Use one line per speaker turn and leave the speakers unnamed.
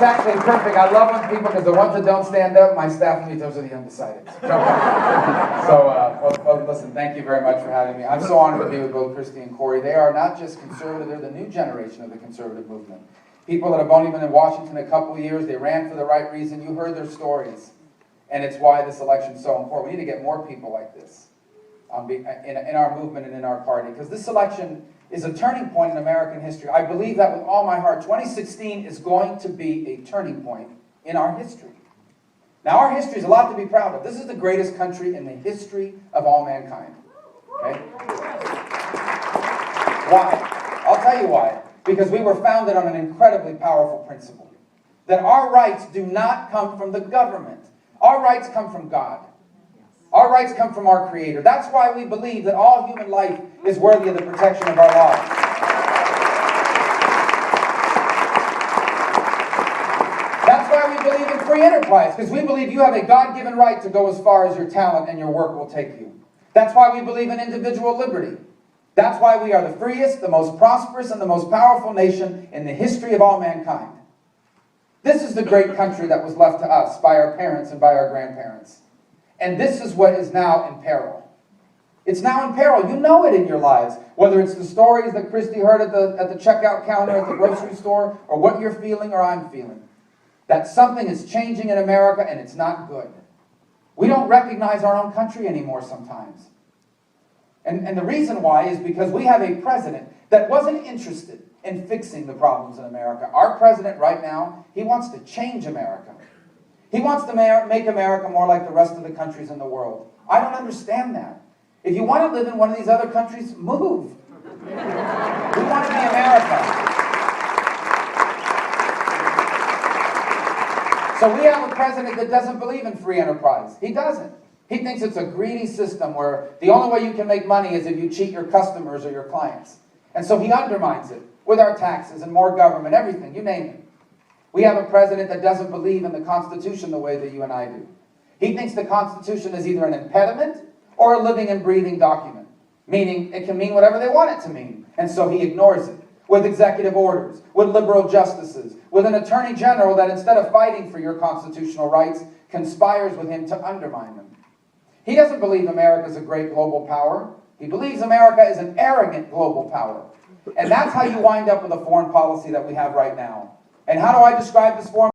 actually perfect. I love when people, because the ones that don't stand up, my staff and me, those are the undecided. Well, listen, thank you very much for having me. I'm so honored to be with both Christy and Corey. They are not just conservative, they're the new generation of the conservative movement. People that have only been in Washington a couple of years, they ran for the right reason. You heard their stories. And it's why this election is so important. We need to get more people like this in our movement and in our party, because this election is a turning point in American history. I believe that with all my heart. 2016 is going to be a turning point in our history. Now, our history is a lot to be proud of. This is the greatest country in the history of all mankind. Okay? Why? I'll tell you why. Because we were founded on an incredibly powerful principle. That our rights do not come from the government. Our rights come from God. Our rights come from our Creator. That's why we believe that all human life is worthy of the protection of our laws. That's why we believe in free enterprise, because we believe you have a God-given right to go as far as your talent and your work will take you. That's why we believe in individual liberty. That's why we are the freest, the most prosperous, and the most powerful nation in the history of all mankind. This is the great country that was left to us by our parents and by our grandparents. And this is what is now in peril. It's now in peril. You know it in your lives. Whether it's the stories that Christy heard at the checkout counter at the grocery store, or what you're feeling or I'm feeling. That something is changing in America and it's not good. We don't recognize our own country anymore sometimes. And the reason why is because we have a president that wasn't interested in fixing the problems in America. Our president right now, he wants to change America. He wants to make America more like the rest of the countries in the world. I don't understand that. If you want to live in one of these other countries, move. We want to be America. So we have a president that doesn't believe in free enterprise. He doesn't. He thinks it's a greedy system where the only way you can make money is if you cheat your customers or your clients. And so he undermines it with our taxes and more government, everything, you name it. We have a president that doesn't believe in the Constitution the way that you and I do. He thinks the Constitution is either an impediment or a living and breathing document, meaning it can mean whatever they want it to mean, and so he ignores it. With executive orders, with liberal justices, with an attorney general that instead of fighting for your constitutional rights, conspires with him to undermine them. He doesn't believe America is a great global power. He believes America is an arrogant global power. And that's how you wind up with a foreign policy that we have right now. And how do I describe this foreign